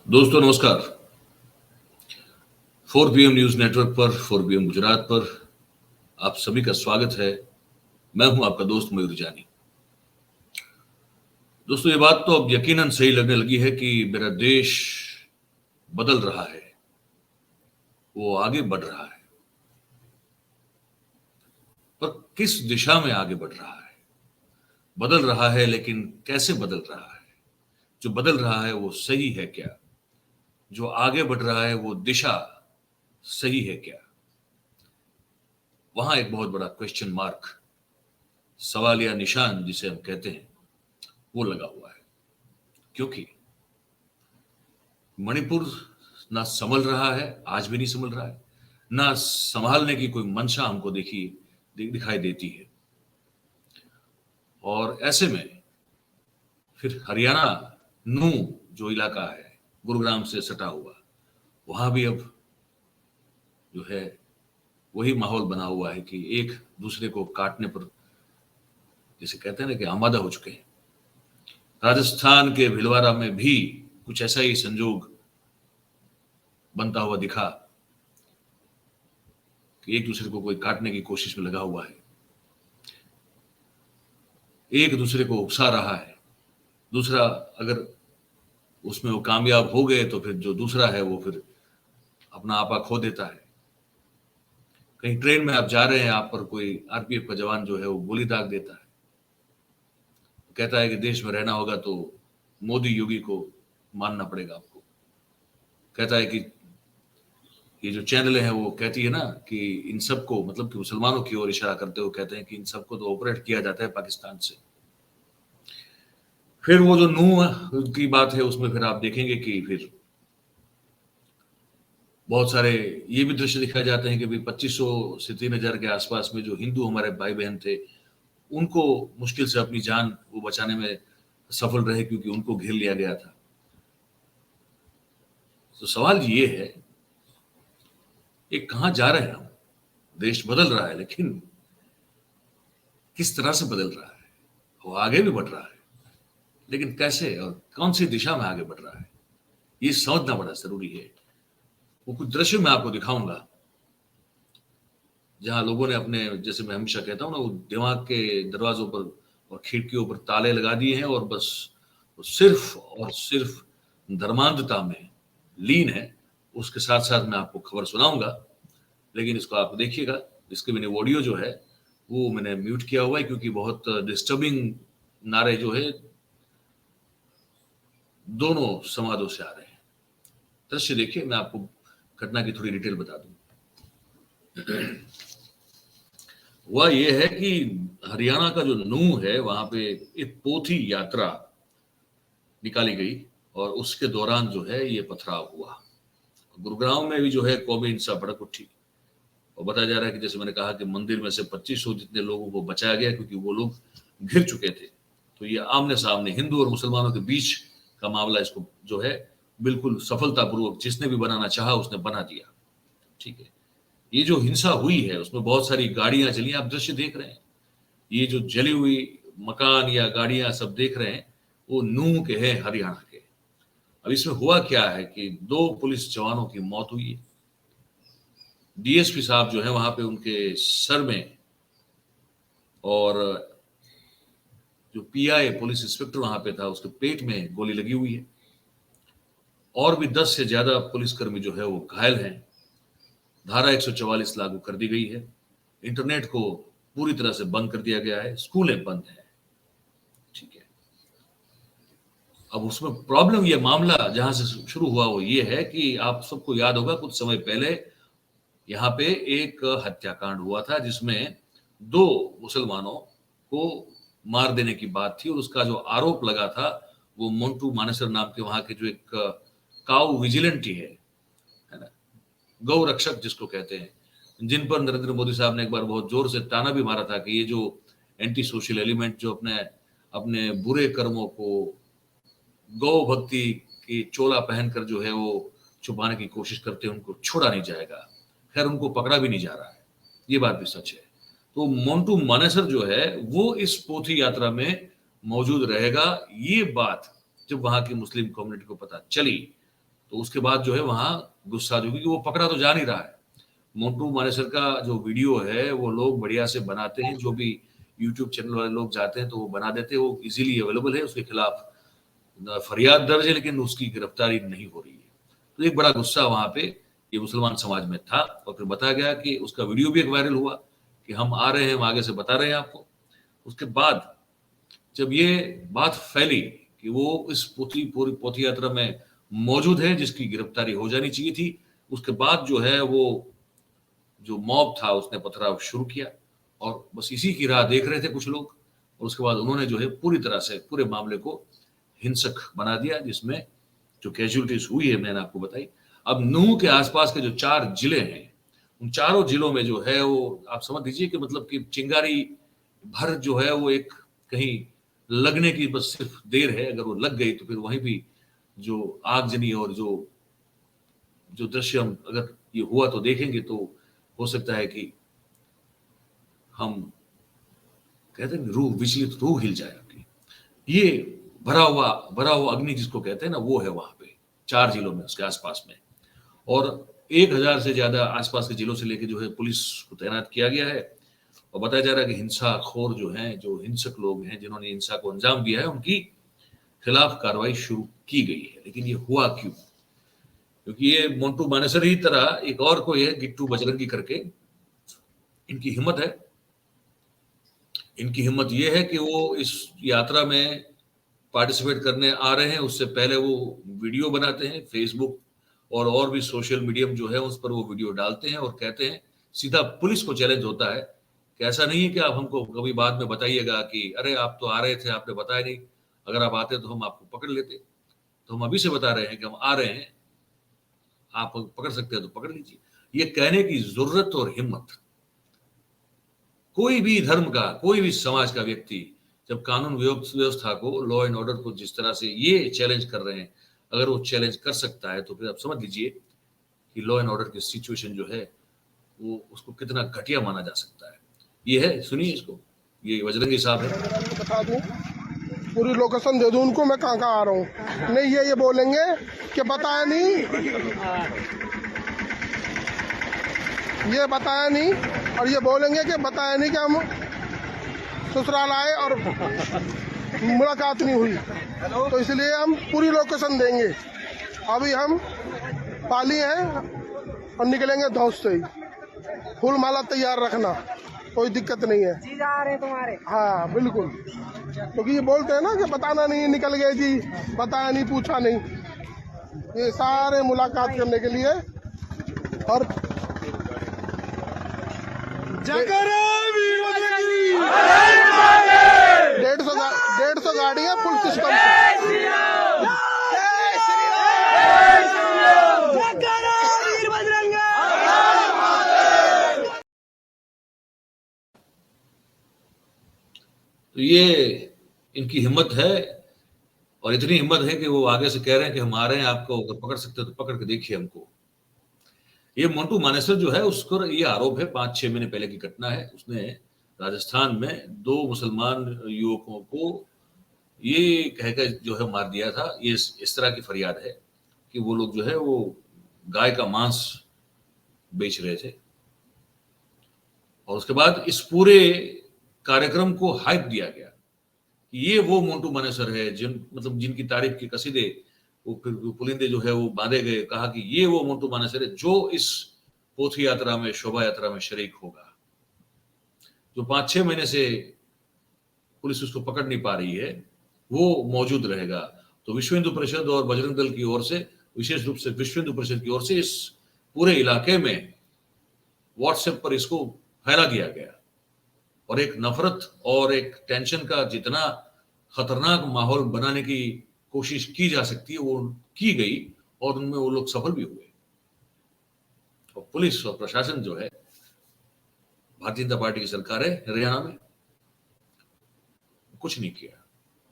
दोस्तों नमस्कार। 4 PM news network पर 4 PM गुजरात पर आप सभी का स्वागत है। मैं हूं आपका दोस्त मयूर जानी। दोस्तों ये बात तो अब यकीनन सही लगने लगी है कि मेरा देश बदल रहा है, वो आगे बढ़ रहा है। पर किस दिशा में आगे बढ़ रहा है? बदल रहा है, लेकिन कैसे बदल रहा है? जो बदल रहा है वो सही है क्या? जो आगे बढ़ रहा है वो दिशा सही है क्या? वहां एक बहुत बड़ा क्वेश्चन मार्क, सवाल या निशान जिसे हम कहते हैं, वो लगा हुआ है। क्योंकि मणिपुर ना संभल रहा है, आज भी नहीं संभल रहा है, ना संभालने की कोई मंशा हमको दिखाई देती है। और ऐसे में फिर हरियाणा नू जो इलाका है, गुरुग्राम से सटा हुआ, वहां भी अब जो है वही माहौल बना हुआ है कि एक दूसरे को काटने पर, जैसे कहते हैं ना, कि आमादा हो चुके हैं। राजस्थान के भिलवाड़ा में भी कुछ ऐसा ही संजोग बनता हुआ दिखा कि एक दूसरे को कोई काटने की कोशिश में लगा हुआ है, एक दूसरे को उकसा रहा है। दूसरा अगर उसमें वो कामयाब हो गए तो फिर जो दूसरा है वो फिर अपना आपा खो देता है। कहीं ट्रेन में आप जा रहे हैं, आप पर कोई आरपीएफ का जवान जो है वो गोली दाग देता है, कहता है कि देश में रहना होगा तो मोदी योगी को मानना पड़ेगा आपको। कहता है कि ये जो चैनल है वो कहती है ना कि इन सबको, मतलब कि मुसलमानों की ओर इशारा करते हुए कहते हैं कि इन सबको तो ऑपरेट किया जाता है पाकिस्तान से। फिर वो जो नूह की बात है उसमें फिर आप देखेंगे कि फिर बहुत सारे ये भी दृश्य दिखाए जाते हैं कि भाई 2500 से 3000 के आसपास में जो हिंदू हमारे भाई बहन थे, उनको मुश्किल से अपनी जान वो बचाने में सफल रहे क्योंकि उनको घेर लिया गया था। तो सवाल ये है, ये कहां जा रहे हैं हम? देश बदल रहा है, लेकिन किस तरह से बदल रहा है? वो आगे भी बढ़ रहा है, लेकिन कैसे और कौन सी दिशा में आगे बढ़ रहा है, ये समझना बड़ा जरूरी है। वो कुछ दृश्य मैं आपको दिखाऊंगा जहां लोगों ने अपने, जैसे मैं हमेशा कहता हूं ना, वो दिमाग के दरवाजों पर और खिड़कियों पर ताले लगा दिए हैं और बस वो सिर्फ और सिर्फ धर्मांधता में लीन है। उसके साथ साथ मैं आपको खबर सुनाऊंगा, लेकिन इसको आप देखिएगा। इसके मैंने ऑडियो जो है वो मैंने म्यूट किया हुआ है क्योंकि बहुत डिस्टर्बिंग नारे जो है दोनों समाजों से आ रहे हैं। दृश्य देखिए, मैं आपको घटना की थोड़ी डिटेल बता दूं। वह यह है कि हरियाणा का जो नूह है वहां पे एक पोथी यात्रा निकाली गई और उसके दौरान जो है ये पथराव हुआ। गुरुग्राम में भी जो है कौमी हिंसा भड़क उठी और बताया जा रहा है कि जैसे मैंने कहा कि मंदिर में से 2500 जितने लोगों को बचाया गया क्योंकि वो लोग घिर चुके थे। तो ये आमने सामने हिंदू और मुसलमानों के बीच का मामला, इसको जो है बिल्कुल सफलतापूर्वक जिसने भी बनाना चाहा उसने बना दिया। ठीक है, ये जो हिंसा हुई है उसमें बहुत सारी गाड़ियां चली, आप दृश्य देख रहे हैं। ये जो जली हुई मकान या गाड़ियां सब देख रहे हैं, वो नूह के हैं, हरियाणा के। अब इसमें हुआ क्या है कि 2 पुलिस जवानों की मौत हुई है। डीएसपी साहब जो है वहां पे, उनके सर में, और जो पीआई पुलिस इंस्पेक्टर वहां पे था उसके पेट में गोली लगी हुई है। और भी 10 से ज्यादा पुलिसकर्मी जो है वो घायल हैं। धारा 144 लागू कर दी गई है। इंटरनेट को पूरी तरह से बंद कर दिया गया है। स्कूलें बंद हैं। ठीक है, अब उसमें प्रॉब्लम, ये मामला जहां से शुरू हुआ वो ये है कि आप सबको याद होगा कुछ समय पहले यहाँ पे एक हत्याकांड हुआ था जिसमें 2 मुसलमानों को मार देने की बात थी और उसका जो आरोप लगा था वो मोन्टू मानेसर नाम के वहां के जो एक काऊ विजिलेंटी है ना, गौ रक्षक जिसको कहते हैं, जिन पर नरेंद्र मोदी साहब ने एक बार बहुत जोर से ताना भी मारा था कि ये जो एंटी सोशल एलिमेंट जो अपने अपने बुरे कर्मों को गौ भक्ति की चोला पहनकर जो है वो छुपाने की कोशिश करते हैं, उनको छोड़ा नहीं जाएगा। खैर उनको पकड़ा भी नहीं जा रहा है, ये बात भी सच है। तो मोन्टू मानेसर जो है वो इस पोथी यात्रा में मौजूद रहेगा। ये बात जब वहां की मुस्लिम कम्युनिटी को पता चली तो उसके बाद जो है वहां गुस्सा, जो क्योंकि वो पकड़ा तो जा नहीं रहा है। मोंटू मानेसर का जो वीडियो है वो लोग बढ़िया से बनाते हैं, जो भी यूट्यूब चैनल वाले लोग जाते हैं तो वो बना देते हैं, वो इजीली अवेलेबल है, उसके खिलाफ फरियाद दर्ज है लेकिन उसकी गिरफ्तारी नहीं हो रही है। तो एक बड़ा गुस्सा वहां पे ये मुसलमान समाज में था, और फिर बताया गया कि उसका वीडियो भी एक वायरल हुआ कि हम आ रहे हैं, हम आगे से बता रहे हैं आपको। उसके बाद जब ये बात फैली कि वो इस पूरी पोथी यात्रा में मौजूद है जिसकी गिरफ्तारी हो जानी चाहिए थी, उसके बाद जो है वो जो मॉब था उसने पथराव शुरू किया, और बस इसी की राह देख रहे थे कुछ लोग, और उसके बाद उन्होंने जो है पूरी तरह से पूरे मामले को हिंसक बना दिया, जिसमें जो कैजुअलिटीज हुई है मैंने आपको बताई। अब नूह के आसपास के जो 4 जिले हैं, उन चारों जिलों में जो है वो आप समझ लीजिए कि मतलब कि चिंगारी भर जो है वो एक कहीं लगने की बस सिर्फ देर है। अगर वो लग गई तो फिर वहीं भी जो आगजनी और जो जो दृश्य हम अगर ये हुआ तो देखेंगे तो हो सकता है कि हम कहते हैं रूह विचलित, रूह हिल जाए आपकी। ये भरा हुआ अग्नि जिसको कहते हैं ना, वो है वहां पे 4 जिलों में, उसके आसपास में। और 1000 से ज्यादा आसपास के जिलों से लेके जो है पुलिस को तैनात किया गया है, और बताया जा रहा है कि हिंसाखोर जो हैं, जो हिंसक लोग हैं जिन्होंने हिंसा को अंजाम दिया है, उनकी खिलाफ कार्रवाई शुरू की गई है। लेकिन ये हुआ क्यों? क्योंकि ये मोंटू मानेसर ही तरह एक और कोई है गिट्टू बजरंगी करके, इनकी हिम्मत है, इनकी हिम्मत ये है कि वो इस यात्रा में पार्टिसिपेट करने आ रहे हैं, उससे पहले वो वीडियो बनाते हैं, फेसबुक और भी सोशल मीडियम जो है उस पर वो वीडियो डालते हैं, और कहते हैं, सीधा पुलिस को चैलेंज होता है कि ऐसा नहीं है कि आप हमको कभी बाद में बताइएगा कि अरे आप तो आ रहे थे, आपने बताया नहीं, अगर आप आते तो हम आपको पकड़ लेते। तो हम अभी से बता रहे हैं कि हम आ रहे हैं, आप पकड़ सकते हैं तो पकड़ लीजिए। ये कहने की जरूरत और हिम्मत कोई भी धर्म का, कोई भी समाज का व्यक्ति जब कानून व्यवस्था को, लॉ एंड ऑर्डर को जिस तरह से ये चैलेंज कर रहे हैं, अगर वो चैलेंज कर सकता है तो फिर आप समझ लीजिए कि लॉ एंड ऑर्डर की सिचुएशन जो है वो उसको कितना घटिया माना जा सकता है। ये है, सुनिए इसको, ये बजरंगी साहब है। बता दूं, पूरी लोकेशन दे दूं उनको, मैं कहाँ कहाँ आ रहा हूँ। नहीं ये बोलेंगे कि बताया नहीं, ये बताया नहीं, और ये बोलेंगे कि बताया नहीं कि हम ससुराल आए और मुलाकात नहीं हुई। तो इसलिए हम पूरी लोकेशन देंगे। अभी हम पाली हैं और निकलेंगे धौस से ही। फूल माला तैयार रखना, कोई दिक्कत नहीं है। जी जा रहे तुम्हारे? हाँ बिल्कुल, क्योंकि ये बोलते हैं ना कि बताना नहीं, निकल गए जी, बताया नहीं, पूछा नहीं। ये सारे मुलाकात करने के लिए। और डेढ़ सौ गाड़ी है फुल सिस्टम से। तो ये इनकी हिम्मत है, और इतनी हिम्मत है कि वो आगे से कह रहे हैं कि हम आ रहे हैं, आपको अगर पकड़ सकते हो तो पकड़ के देखिए हमको। ये मोंटू मानेसर जो है उसको ये आरोप है, 5-6 महीने पहले की घटना है। उसने राजस्थान में 2 मुसलमान युवकों को ये कहकर जो है मार दिया था। ये इस तरह की फरियाद है कि वो लोग जो है वो गाय का मांस बेच रहे थे, और उसके बाद इस पूरे कार्यक्रम को हाइप दिया गया कि ये वो मोंटू मानेसर है जिनकी तारीफ की कसीदे वो पुलिंदे जो है वो बांधे गए। कहा कि ये वो मोंटू मानेसर है जो इस पोथी यात्रा में, शोभा यात्रा में शरीक होगा। जो 5-6 महीने से पुलिस उसको पकड़ नहीं पा रही है, वो मौजूद रहेगा। तो विश्व हिंदू परिषद और बजरंग दल की ओर से, विशेष रूप से विश्व हिंदू परिषद की ओर से, इस पूरे इलाके में व्हाट्सएप पर इसको फैला दिया गया, और एक नफरत और एक टेंशन का जितना खतरनाक माहौल बनाने की कोशिश की जा सकती है वो की गई, और उनमें वो लोग सफल भी हुए। और पुलिस और प्रशासन जो है, भारतीय जनता पार्टी की सरकार है हरियाणा में, कुछ नहीं किया।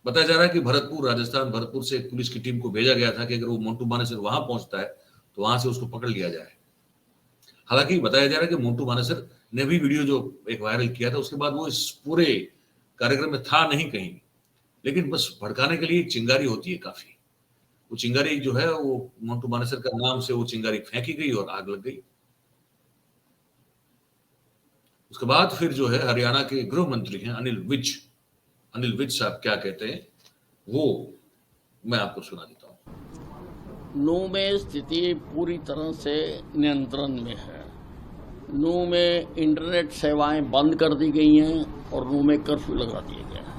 बताया जा रहा है कि भरतपुर, राजस्थान भरतपुर से एक पुलिस की टीम को भेजा गया था कि अगर वो मोंटू मानेसर वहां पहुंचता है तो वहां से उसको पकड़ लिया जाए। हालांकि बताया जा रहा है कि मोंटू मानेसर ने भी वीडियो जो एक वायरल किया था उसके बाद वो इस पूरे कार्यक्रम में था नहीं कहीं, लेकिन बस भड़काने के लिए चिंगारी होती है काफी, वो चिंगारी जो है वो मोंटू मानेसर का नाम से वो चिंगारी फेंकी गई और आग लग गई। उसके बाद फिर जो है हरियाणा के गृह मंत्री हैं अनिल विज साहब क्या कहते हैं वो मैं आपको सुना देता हूं। नूह में स्थिति पूरी तरह से नियंत्रण में है। नूह में इंटरनेट सेवाएं बंद कर दी गई हैं और नूह में कर्फ्यू लगा दिया गया है।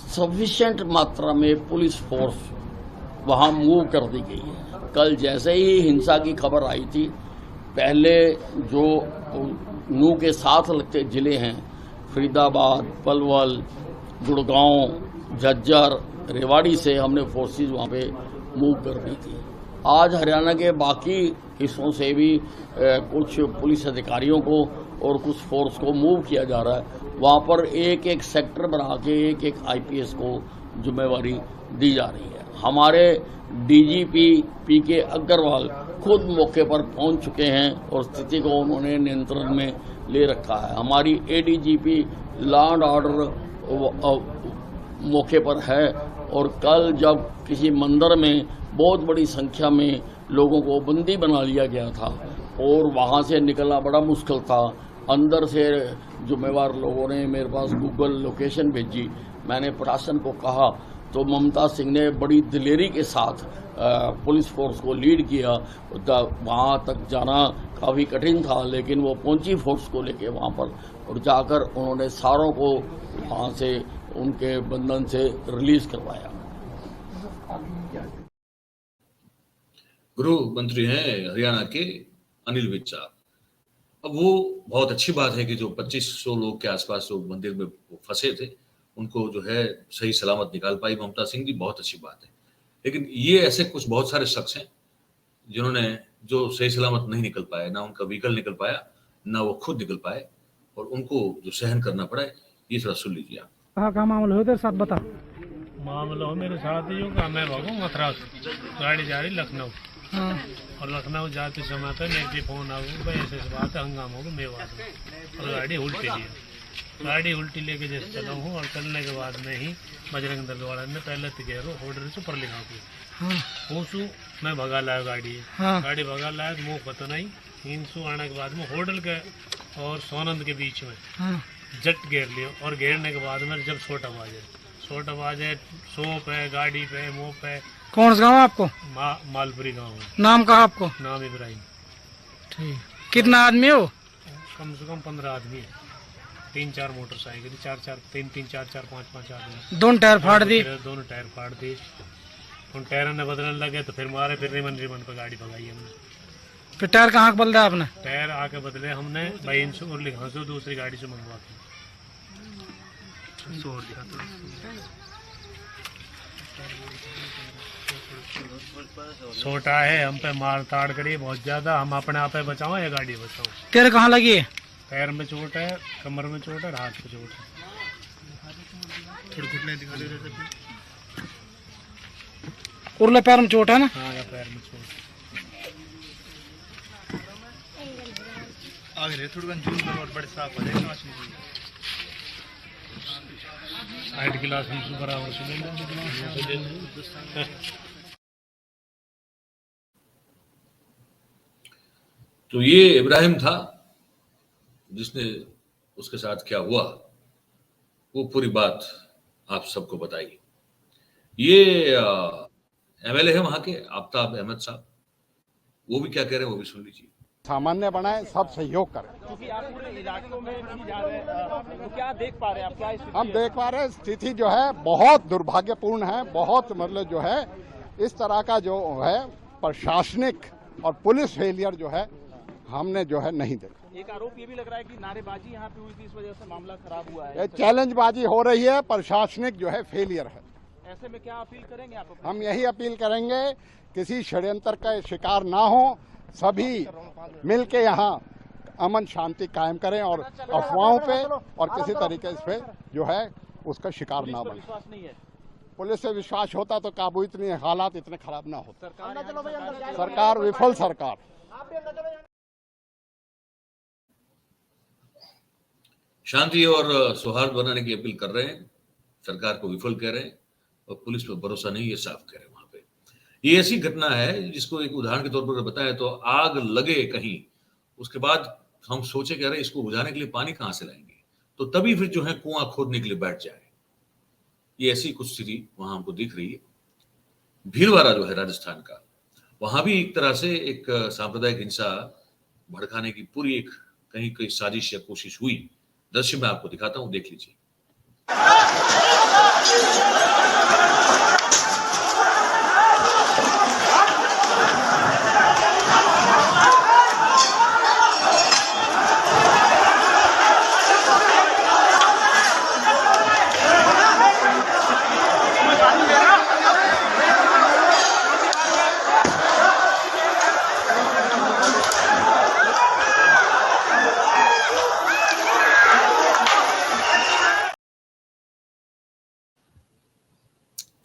सफिशिएंट मात्रा में पुलिस फोर्स वहां मूव कर दी गई है। कल जैसे ही हिंसा की खबर आई थी, पहले जो नूह के साथ लगते जिले हैं फरीदाबाद, पलवल, गुड़गांव, झज्जर, रेवाड़ी से हमने फोर्सेस वहां पे मूव कर दी थी। आज हरियाणा के बाकी हिस्सों से भी कुछ पुलिस अधिकारियों को और कुछ फोर्स को मूव किया जा रहा है। वहां पर एक एक सेक्टर बना के एक आईपीएस को जिम्मेवारी दी जा रही है। हमारे डीजीपी पीके अग्रवाल खुद मौके पर पहुंच चुके हैं और स्थिति को उन्होंने नियंत्रण में ले रखा है। हमारी एडीजीपी लॉ एंड ऑर्डर मौके पर है और कल जब किसी मंदिर में बहुत बड़ी संख्या में लोगों को बंदी बना लिया गया था और वहां से निकलना बड़ा मुश्किल था, अंदर से जिम्मेवार लोगों ने मेरे पास गूगल लोकेशन भेजी। मैंने प्रशासन को कहा तो ममता सिंह ने बड़ी दिलेरी के साथ पुलिस फोर्स को लीड किया। वहां तक जाना काफ़ी कठिन था, लेकिन वो पहुंची फोर्स को लेके वहां पर और जाकर उन्होंने सारों को वहां से उनके बंधन से रिलीज करवाया। गृह मंत्री हैं हरियाणा के अनिल विज साहब। अब वो बहुत अच्छी बात है कि जो 2500 लोग के आसपास जो मंदिर में फंसे थे उनको जो है सही सलामत निकाल पाई ममता सिंह जी, बहुत अच्छी बात है। लेकिन ये ऐसे कुछ बहुत सारे शख्स हैं जिन्होंने जो सही सलामत नहीं निकल पाए, ना उनका व्हीकल निकल पाया, ना वो खुद निकल पाए और उनको जो सहन करना पड़ा है, ये थोड़ा सुन लीजिए आप। कहाँ का मामला हो तेरे साथ बता। मामला हो मेरे साथ ही का मैं भागू मथुरा गाड़ी जा रही लखनऊ और लखनऊ जाते समय पे मेरे फोन आ गया भाई ऐसे बात है हंगामा होगा मेवाड़ में और गाड़ी उल्टी ली। गाड़ी उल्टी लेके जैसे चला हूँ और चलने के बाद में ही बजरंग दल वाला ने पहले तिगेरो ऑर्डर से ऊपर लिखा के मैं भगा लाया गाड़ी। गाड़ी भगा लाया तो मुँह पता नहीं हिंसू आने के बाद में होटल के और सोनंद के बीच में जट घेर लिया और घेरने के बाद में जब छोटा बाजे सो पे गाड़ी पे मुँह पे। कौन सा गाँव आपको? मालपुरी गाँव है। नाम कहा आपको? नाम इब्राहिम। ठीक। कितना आदमी हो? कम से कम 15 आदमी है। 3-4 मोटरसाइकिल, 4-4 5-5 आदमी। दोनों टायर फाड़ दी? दोनों टायर फाड़ दी। उन टायरों ने बदलने लगे तो फिर मारे, फिर रिमन पे गाड़ी भगाई हमने। फिर टायर कहाँ बदला आपने? टायर आके बदले हमने भाई इनसे और लिखा से दूसरी गाड़ी से मंगवा के। छोटा है, हम पे मार ताड़ करिए बहुत ज्यादा, हम अपने आप बचाओ या गाड़ी बचाओ। तेरे कहाँ लगी है? पैर में चोट है, कमर में चोट है, हाथ में चोट है। थोड़ी घुटने दिखा दे। उरले पैर में चोट है ना? हाँ, या पैर में चोट। आगे थोड़ी जून में और बड़े साफ हो जाएगा। 8 गिलास हम बराबर से तो ये इब्राहिम था जिसने उसके साथ क्या हुआ वो पूरी बात आप सबको बताई। ये एमएलए है वहां के आफ्ताब अहमद साहब, वो भी क्या कह रहे हैं वो भी सुन लीजिए। सामान्य बनाए, सब सहयोग करें। क्योंकि आप पूरे इलाकों में भी जा रहे हैं, तो क्या देख पा रहे हैं आप? क्या स्थिति हम देख पा रहे हैं स्थिति जो है बहुत दुर्भाग्यपूर्ण है। बहुत मतलब जो है इस तरह का जो है प्रशासनिक और पुलिस फेलियर जो है हमने जो है नहीं देखा। एक आरोप ये भी लग रहा है कि नारेबाजी यहाँ पे हुई थी, इस वजह से मामला खराब हुआ है। ये चैलेंजबाजी हो रही है, प्रशासनिक जो है फेलियर है। ऐसे में क्या अपील करेंगे आप? हम यही अपील करेंगे किसी षड्यंत्र का शिकार ना हो, सभी मिलके यहाँ अमन शांति कायम करें और अफवाहों पे और किसी तरीके से जो है उसका शिकार ना बने। विश्वास नहीं है? पुलिस से विश्वास होता तो काबू इतने हालात इतने खराब ना होते। सरकार विफल सरकार। शांति और सौहार्द बनाने की अपील कर रहे हैं, सरकार को विफल कह रहे हैं और पुलिस पर भरोसा नहीं, ये साफ कह रहे हैं वहां पे। ये ऐसी घटना है जिसको एक उदाहरण के तौर पर बताएं तो आग लगे कहीं, उसके बाद हम सोचे कि अरे इसको बुझाने के लिए पानी कहाँ से लाएंगे, तो तभी फिर जो है कुआं खोदने के लिए बैठ जाए। ये ऐसी कुछ स्थिति वहां हमको दिख रही है। भीलवाड़ा जो है राजस्थान का, वहां भी एक तरह से एक सांप्रदायिक हिंसा भड़काने की पूरी एक कहीं कहीं साजिश या कोशिश हुई। दृश्य में आपको दिखाता हूं, देख लीजिए।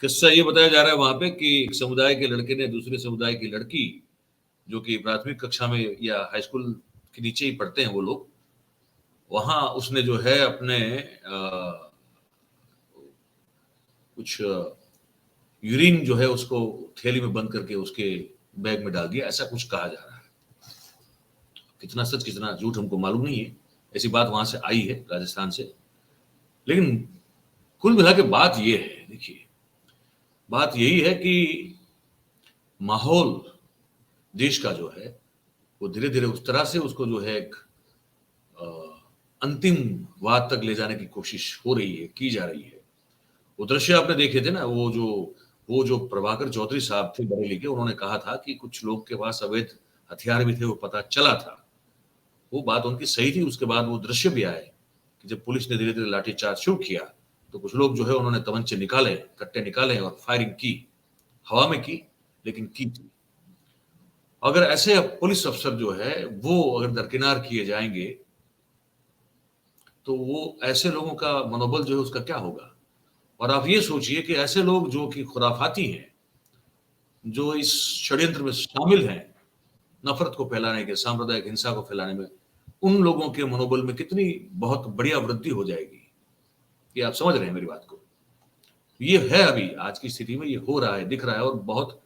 किस्सा ये बताया जा रहा है वहां पे कि एक समुदाय के लड़के ने दूसरे समुदाय की लड़की, जो कि प्राथमिक कक्षा में या हाई स्कूल के नीचे ही पढ़ते हैं वो लोग, वहां उसने जो है अपने कुछ यूरिन जो है उसको थैली में बंद करके उसके बैग में डाल दिया, ऐसा कुछ कहा जा रहा है। कितना सच कितना झूठ हमको मालूम नहीं है, ऐसी बात वहां से आई है राजस्थान से। लेकिन कुल मिला के बात ये है, देखिए बात यही है कि माहौल देश का जो है वो धीरे धीरे उस तरह से उसको जो है एक अंतिम वाद तक ले जाने की कोशिश हो रही है, की जा रही है। वो दृश्य आपने देखे थे ना, वो जो प्रभाकर चौधरी साहब थे बरेली के, उन्होंने कहा था कि कुछ लोग के पास अवैध हथियार भी थे, वो पता चला था। वो बात उनकी सही थी। उसके बाद वो दृश्य भी आए कि जब पुलिस ने धीरे धीरे लाठीचार्ज शुरू किया तो कुछ लोग जो है उन्होंने तमंचे निकाले, कट्टे निकाले और फायरिंग की, हवा में की, लेकिन की थी। अगर ऐसे पुलिस अफसर जो है वो अगर दरकिनार किए जाएंगे तो वो ऐसे लोगों का मनोबल जो है उसका क्या होगा। और आप ये सोचिए कि ऐसे लोग जो कि खुराफाती हैं, जो इस षड्यंत्र में शामिल हैं, नफरत को फैलाने के, सांप्रदायिक हिंसा को फैलाने में, उन लोगों के मनोबल में कितनी बहुत बढ़िया वृद्धि हो जाएगी। ये आप समझ रहे हैं मेरी बात को। ये है अभी आज की स्थिति में ये हो रहा है, दिख रहा है, और बहुत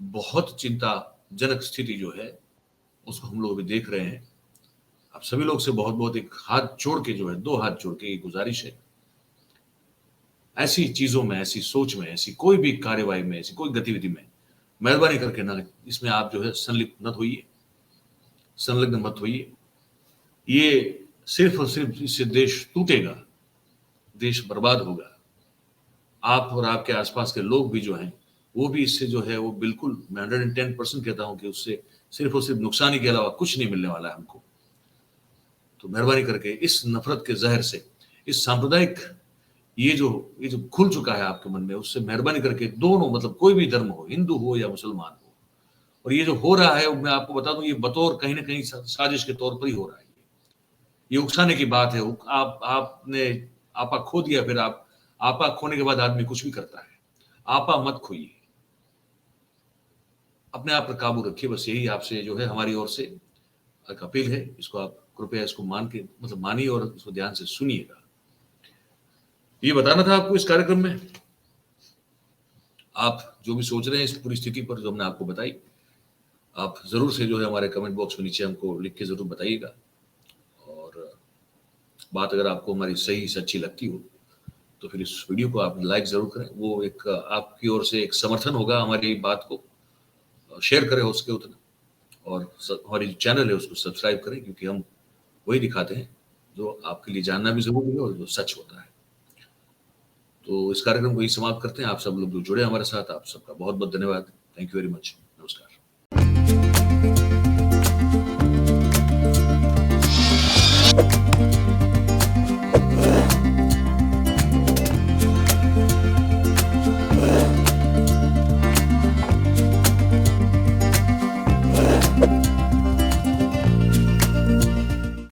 बहुत चिंताजनक स्थिति जो है उसको हम लोग अभी देख रहे हैं। आप सभी लोग से बहुत बहुत एक हाथ जोड़ के जो है, दो हाथ जोड़ के गुजारिश है, ऐसी चीजों में, ऐसी सोच में, ऐसी कोई भी कार्यवाही में, ऐसी कोई गतिविधि में मेहरबानी करके ना इसमें आप जो है संलग्न मत होइए। ये सिर्फ और सिर्फ इससे देश टूटेगा, देश बर्बाद होगा। आप और आपके आसपास के लोग भी जो हैं वो भी इससे जो है वो बिल्कुल, मैं 110% कहता हूं कि उससे सिर्फ और सिर्फ नुकसान ही के अलावा कुछ नहीं मिलने वाला है हमको। तो मेहरबानी करके इस नफरत के जहर से, इस सांप्रदायिक ये जो खुल चुका है आपके मन में, उससे मेहरबानी करके दोनों, मतलब कोई भी धर्म हो, हिंदू हो या मुसलमान हो, और ये जो हो रहा है मैं आपको बता दूं, ये बतौर कहीं ना कहीं साजिश के तौर पर ही हो रहा है। ये उकसाने की बात है। आपने आपा खो दिया, फिर आपा खोने के बाद आदमी कुछ भी करता है। आपा मत खोइए, अपने आप पर काबू रखिए। बस यही आपसे जो है हमारी ओर से एक अपील है। इसको आप कृपया इसको मानिए और इसको ध्यान से सुनिएगा। ये बताना था आपको इस कार्यक्रम में। आप जो भी सोच रहे हैं इस पूरी स्थिति पर जो हमने आपको बताई, आप जरूर से जो है हमारे कमेंट बॉक्स में नीचे हमको लिख के जरूर बताइएगा। और बात अगर आपको हमारी सही सच्ची लगती हो तो फिर इस वीडियो को आप लाइक जरूर करें। वो एक आपकी ओर से एक समर्थन होगा हमारी बात को। शेयर करें उसके उतना, और हमारी जो चैनल है उसको सब्सक्राइब करें, क्योंकि हम वही दिखाते हैं जो आपके लिए जानना भी जरूरी है और जो सच होता है। तो इस कार्यक्रम को ही समाप्त करते हैं। आप सब लोग जो जुड़े हमारे साथ, आप सबका बहुत बहुत धन्यवाद। Thank you very much.